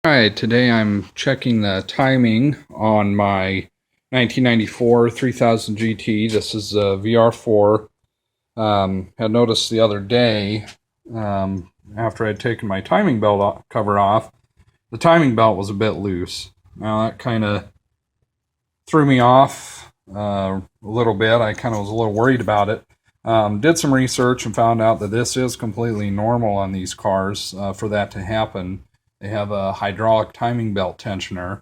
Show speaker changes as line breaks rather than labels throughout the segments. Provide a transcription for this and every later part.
Alright, today I'm checking the timing on my 1994 3000 GT. This is a VR4. Had noticed the other day, after I'd taken my timing belt cover off, the timing belt was a bit loose. Now that kind of threw me off a little bit. I kind of was a little worried about it. Did some research and found out that this is completely normal on these cars for that to happen. They have a hydraulic timing belt tensioner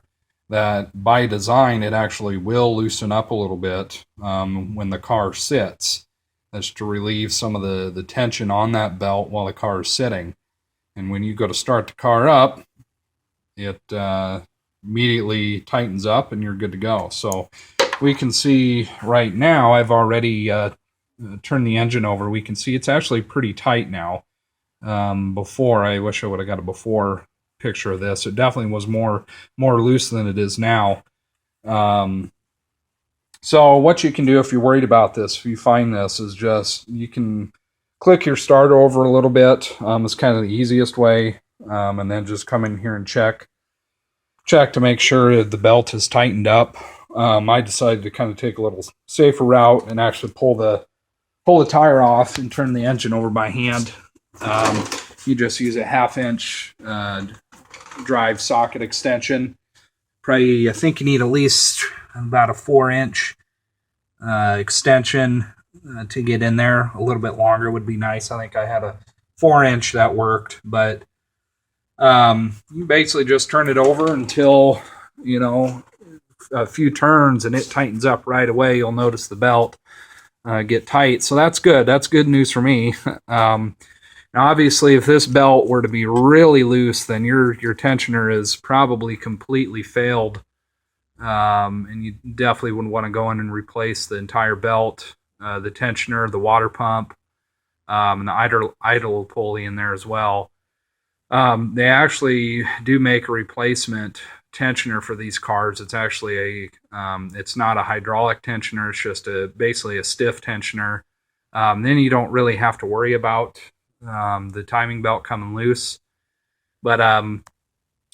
that by design it actually will loosen up a little bit when the car sits. That's to relieve some of the tension on that belt while the car is sitting. And when you go to start the car up, it immediately tightens up and you're good to go. So we can see right now, I've already turned the engine over. We can see it's actually pretty tight now. Before, I wish I would have got a before picture of this. It definitely was more loose than it is now. So what you can do if you're worried about this, if you find this, is just you can click your start over a little bit. It's kind of the easiest way, and then just come in here and check to make sure the belt is tightened up. I decided to kind of take a little safer route and actually pull the tire off and turn the engine over by hand. You just use a 1/2 inch drive socket extension. Probably, I think you need at least about a 4-inch extension to get in there. A little bit longer would be nice. I think I had a 4-inch that worked, but you basically just turn it over until, a few turns and it tightens up right away. You'll notice the belt get tight. So that's good. That's good news for me. Now, obviously, if this belt were to be really loose, then your tensioner is probably completely failed, and you definitely wouldn't want to go in and replace the entire belt, the tensioner, the water pump, and the idle pulley in there as well. They actually do make a replacement tensioner for these cars. It's actually it's not a hydraulic tensioner. It's just basically a stiff tensioner. Then you don't really have to worry about the timing belt coming loose. But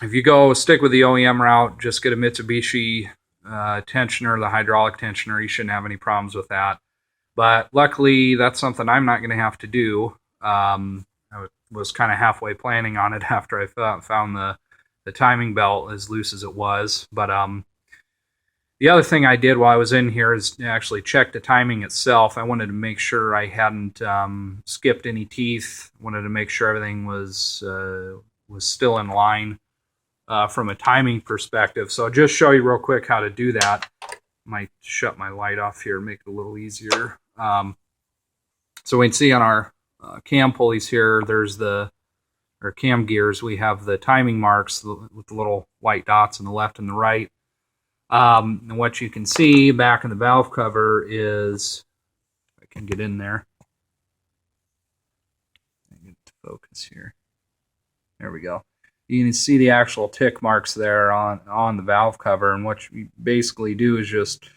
if you stick with the OEM route, just get a Mitsubishi tensioner, the hydraulic tensioner. You shouldn't have any problems with that. But luckily, that's something I'm not going to have to do. I was kind of halfway planning on it after I found the timing belt as loose as it was. But the other thing I did while I was in here is actually check the timing itself. I wanted to make sure I hadn't skipped any teeth. I wanted to make sure everything was still in line from a timing perspective. So I'll just show you real quick how to do that. Might shut my light off here, make it a little easier. So we can see on our cam pulleys here, there's our cam gears. We have the timing marks with the little white dots on the left and the right. And what you can see back in the valve cover is, if I can get in there, get to focus here. There we go. You can see the actual tick marks there on the valve cover, and what you basically do is just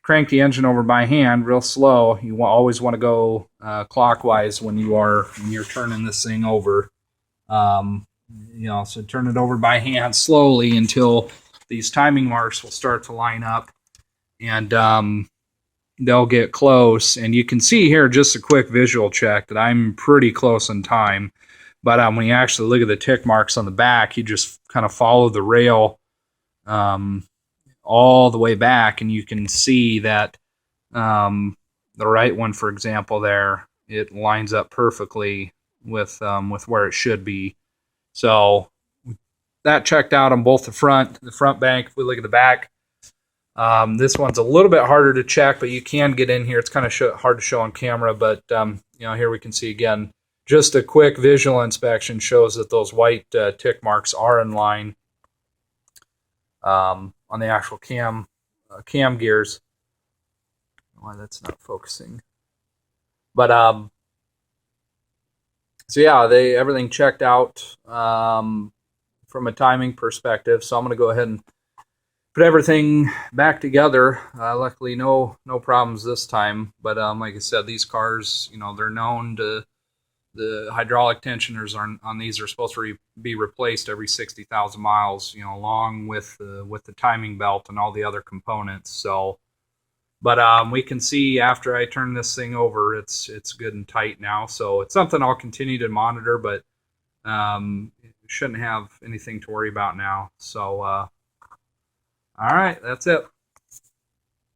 crank the engine over by hand real slow. You always want to go clockwise when you're turning this thing over. So turn it over by hand slowly until these timing marks will start to line up, and they'll get close. And you can see here, just a quick visual check, that I'm pretty close in time. But when you actually look at the tick marks on the back, you just kind of follow the rail all the way back, and you can see that the right one, for example, there, it lines up perfectly with where it should be. So that checked out on both the front bank. If we look at the back, this one's a little bit harder to check, but you can get in here. It's kind of hard to show on camera, but here we can see again, just a quick visual inspection shows that those white tick marks are in line on the actual cam gears. Why that's not focusing, but so yeah, everything checked out from a timing perspective. So I'm going to go ahead and put everything back together. Luckily, no problems this time. But like I said, these cars, they're known to the hydraulic tensioners on these are supposed to be replaced every 60,000 miles, along with the timing belt and all the other components. So, but we can see after I turn this thing over, it's good and tight now. So it's something I'll continue to monitor, but shouldn't have anything to worry about now. So, all right, that's it.